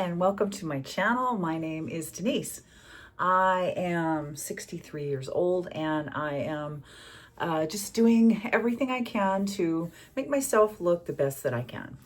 and welcome to my channel. My name is Denise. I am 63 years old and I am just doing everything I can to make myself look the best that I can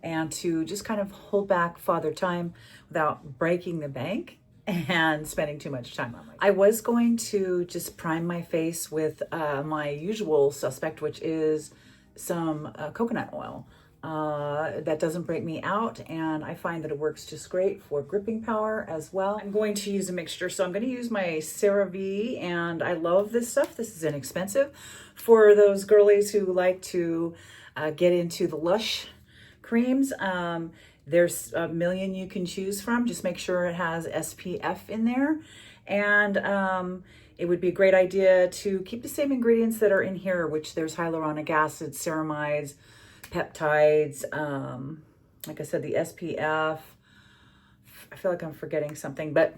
and to just kind of hold back father time without breaking the bank and spending too much time on myself. I was going to just prime my face with my usual suspect, which is some coconut oil. That doesn't break me out, and I find that it works just great for gripping power as well. I'm going to use a mixture, so I'm going to use my CeraVe, and I love this stuff. This is inexpensive for those girlies who like to get into the Lush creams. There's a million you can choose from. Just make sure it has SPF in there, and it would be a great idea to keep the same ingredients that are in here, which there's hyaluronic acid, ceramides, peptides, like I said, the SPF. I feel like I'm forgetting something, but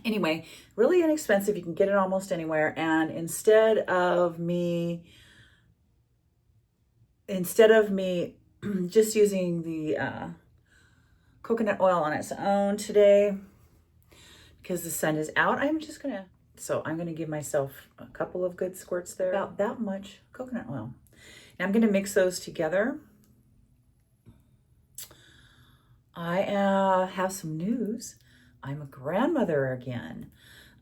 anyway, really inexpensive. You can get it almost anywhere. And instead of me just using the coconut oil on its own today, because the sun is out, I'm gonna give myself a couple of good squirts there, about that much coconut oil. Now I'm going to mix those together. I have some news. I'm a grandmother again.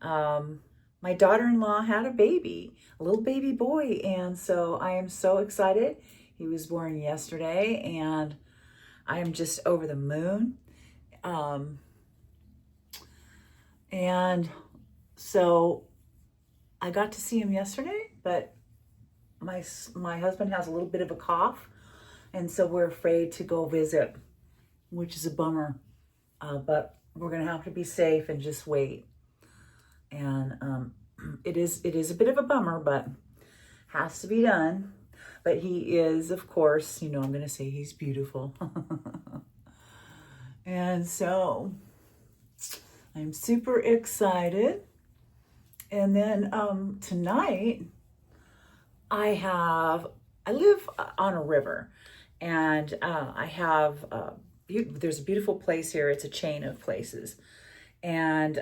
My daughter-in-law had a baby, a little baby boy, and so I am so excited. He was born yesterday, and I am just over the moon. And so I got to see him yesterday, but my husband has a little bit of a cough, and so we're afraid to go visit, which is a bummer. But we're gonna have to be safe and just wait. And it is a bit of a bummer, but has to be done. But he is, of course, I'm gonna say he's beautiful. And so I'm super excited. And then tonight, I live on a river, and I have there's a beautiful place here. It's a chain of places, and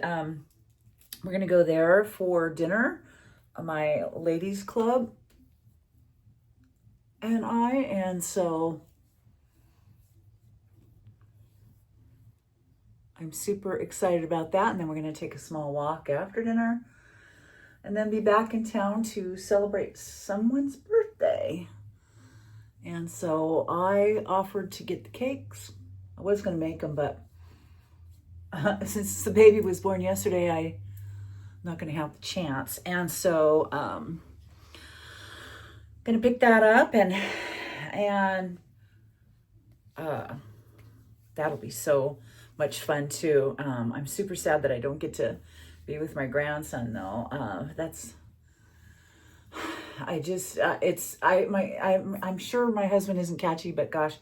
we're gonna go there for dinner. My ladies club and so I'm super excited about that. And then we're gonna take a small walk after dinner, and then be back in town to celebrate someone's birthday. And so I offered to get the cakes. I was going to make them, but since the baby was born yesterday, I'm not going to have the chance. And so going to pick that up, and that'll be so much fun too. I'm super sad that I don't get to be with my grandson though. I'm sure my husband isn't catchy, but gosh,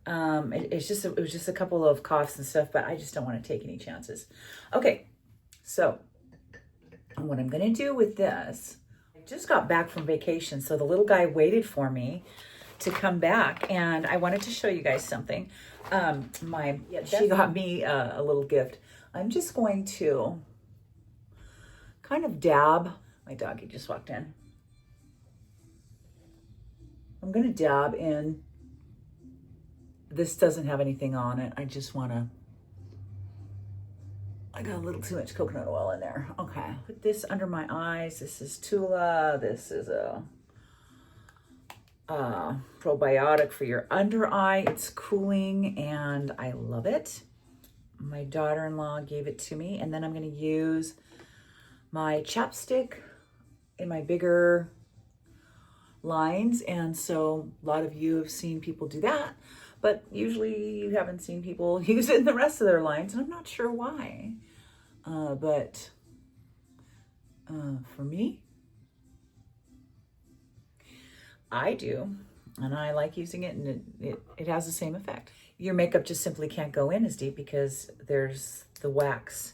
it was just a couple of coughs and stuff, but I just don't want to take any chances. Okay, so what I'm gonna do with this, I just got back from vacation, so the little guy waited for me to come back, and I wanted to show you guys something. She got me a little gift. I'm just going to kind of dab. My doggy just walked in. I'm going to dab in. This doesn't have anything on it. I got a little too much coconut oil in there. Okay. Put this under my eyes. This is Tula. This is a probiotic for your under eye. It's cooling and I love it. My daughter-in-law gave it to me, and then I'm going to use my chapstick in my bigger lines. And so a lot of you have seen people do that, but usually you haven't seen people use it in the rest of their lines, and I'm not sure why. But for me, I do, and I like using it, and it has the same effect. Your makeup just simply can't go in as deep because there's the wax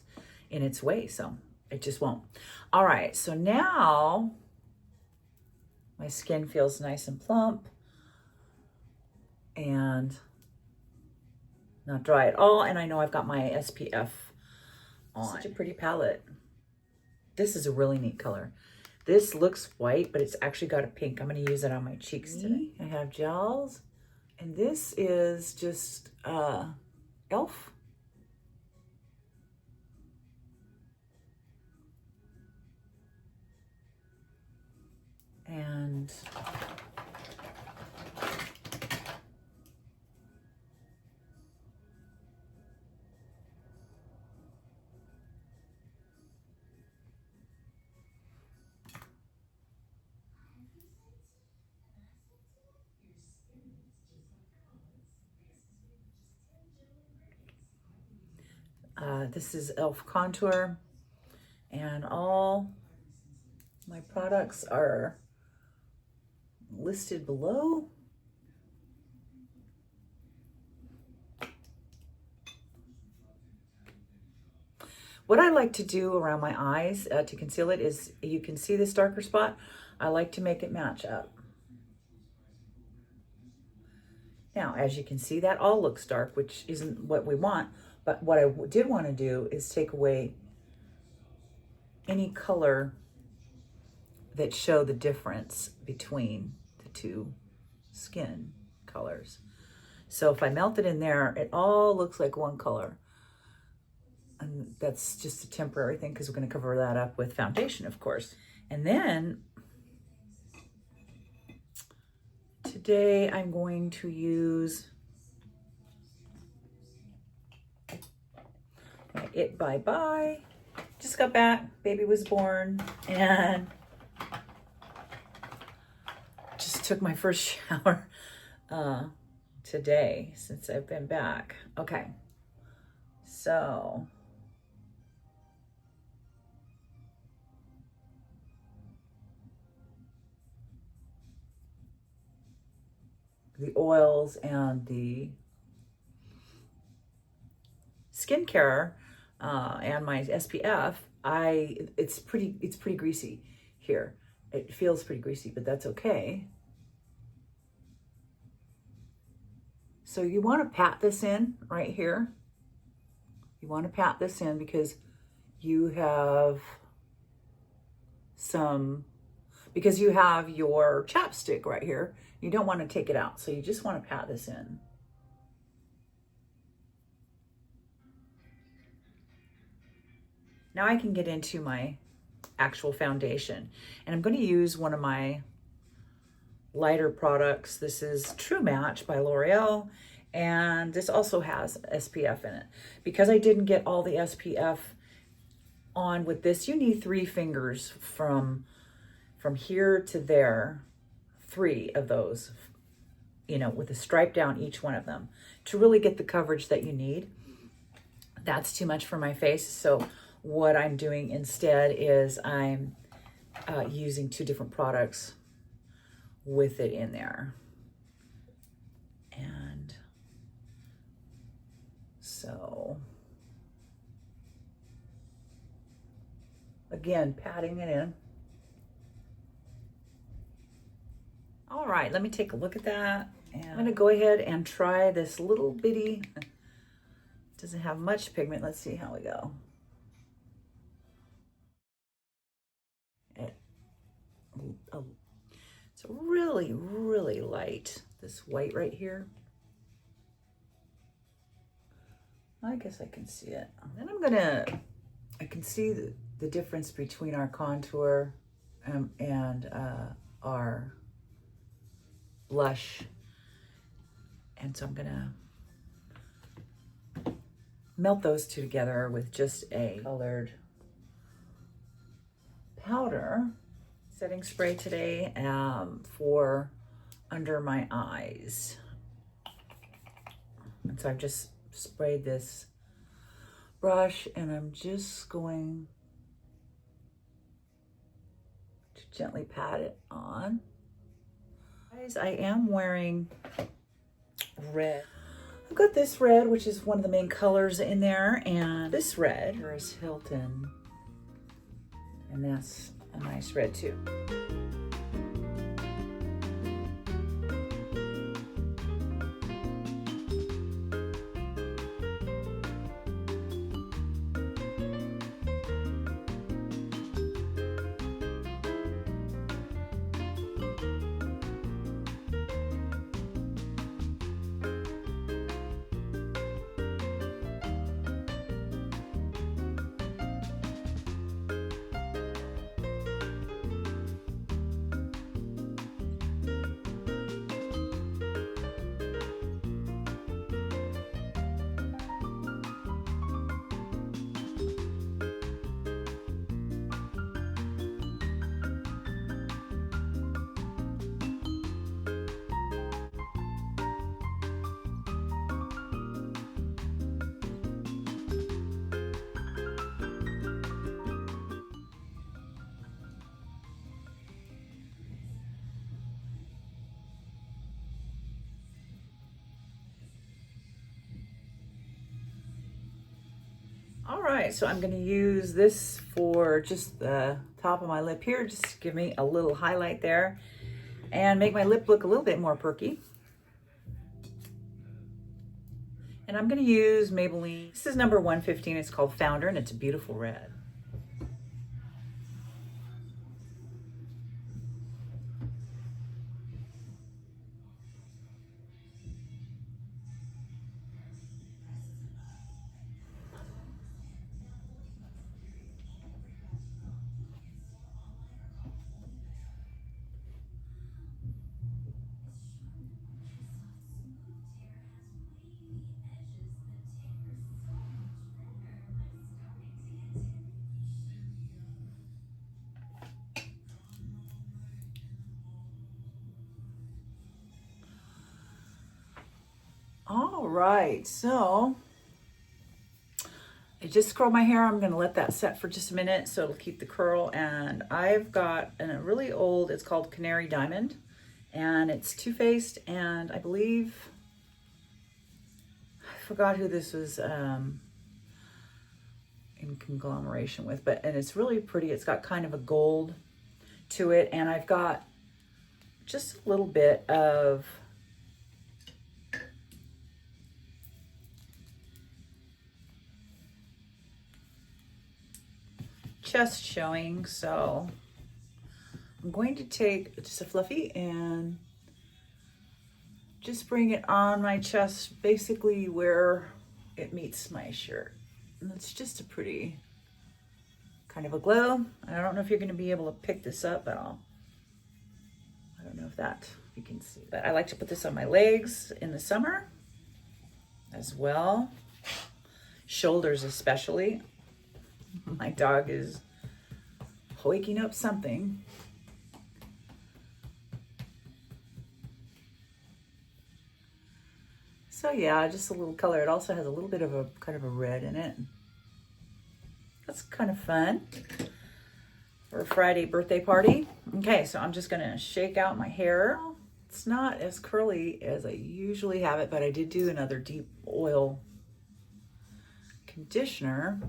in its way, so it just won't. All right, so now my skin feels nice and plump, and not dry at all. And I know I've got my SPF on. Such a pretty palette. This is a really neat color. This looks white, but it's actually got a pink. I'm going to use it on my cheeks today. I have gels, and this is just e.l.f. And this is e.l.f. contour, and all my products are listed below. What I like to do around my eyes to conceal it is, you can see this darker spot. I like to make it match up. Now, as you can see, that all looks dark, which isn't what we want. But what I did want to do is take away any color that show the difference between the two skin colors. So if I melt it in there, it all looks like one color. And that's just a temporary thing because we're going to cover that up with foundation, of course. And then today I'm going to use my It Bye Bye. Just got back, baby was born, and just took my first shower today since I've been back. Okay, so the oils and the skincare and my SPF, it's pretty greasy here. It feels pretty greasy, but that's okay. So you want to pat this in right here. You want to pat this in because you have your chapstick right here. You don't want to take it out, so you just want to pat this in. Now I can get into my actual foundation, and I'm going to use one of my lighter products. This is True Match by L'Oreal, and this also has SPF in it. Because I didn't get all the SPF on with this, you need 3 fingers from here to there, 3 of those, you know, with a stripe down each one of them to really get the coverage that you need. That's too much for my face, so what I'm doing instead is I'm using 2 different products with it in there. And so, again, patting it in. All right, let me take a look at that. And I'm gonna go ahead and try this little bitty, doesn't have much pigment. Let's see how we go. It's really, really light, this white right here. I guess I can see it. And then I can see the difference between our contour and our blush. And so I'm gonna melt those 2 together with just a colored powder. Setting spray today for under my eyes. And so I've just sprayed this brush, and I'm just going to gently pat it on. Guys, I am wearing red. I've got this red, which is one of the main colors in there, and this red is Hilton, and that's a nice red too. All right, so I'm going to use this for just the top of my lip here, just to give me a little highlight there and make my lip look a little bit more perky. And I'm going to use Maybelline. This is number 115. It's called Founder, and it's a beautiful red. All right, so I just curled my hair. I'm going to let that set for just a minute so it'll keep the curl. And I've got a really old, it's called Canary Diamond, and it's two-faced, and I believe, I forgot who this was in conglomeration with, and it's really pretty. It's got kind of a gold to it, and I've got just a little bit of chest showing, so I'm going to take just a fluffy and just bring it on my chest, basically where it meets my shirt. And it's just a pretty kind of a glow. I don't know if you're going to be able to pick this up, but I don't know if you can see. But I like to put this on my legs in the summer as well, shoulders especially. My dog is waking up something. So yeah, just a little color. It also has a little bit of a kind of a red in it. That's kind of fun for a Friday birthday party. Okay, so I'm just gonna shake out my hair. It's not as curly as I usually have it, but I did do another deep oil conditioner.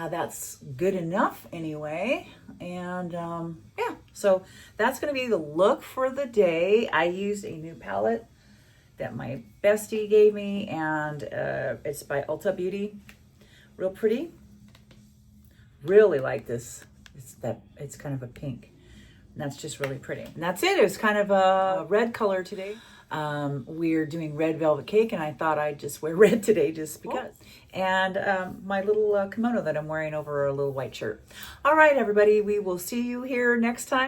That's good enough anyway. And yeah, so that's going to be the look for the day. I used a new palette that my bestie gave me, and it's by Ulta Beauty. Real pretty. Really like this. It's kind of a pink. And that's just really pretty. And that's it. It was kind of a red color today. We're doing red velvet cake, and I thought I'd just wear red today just because. And my little kimono that I'm wearing over a little white shirt. All right, everybody, we will see you here next time.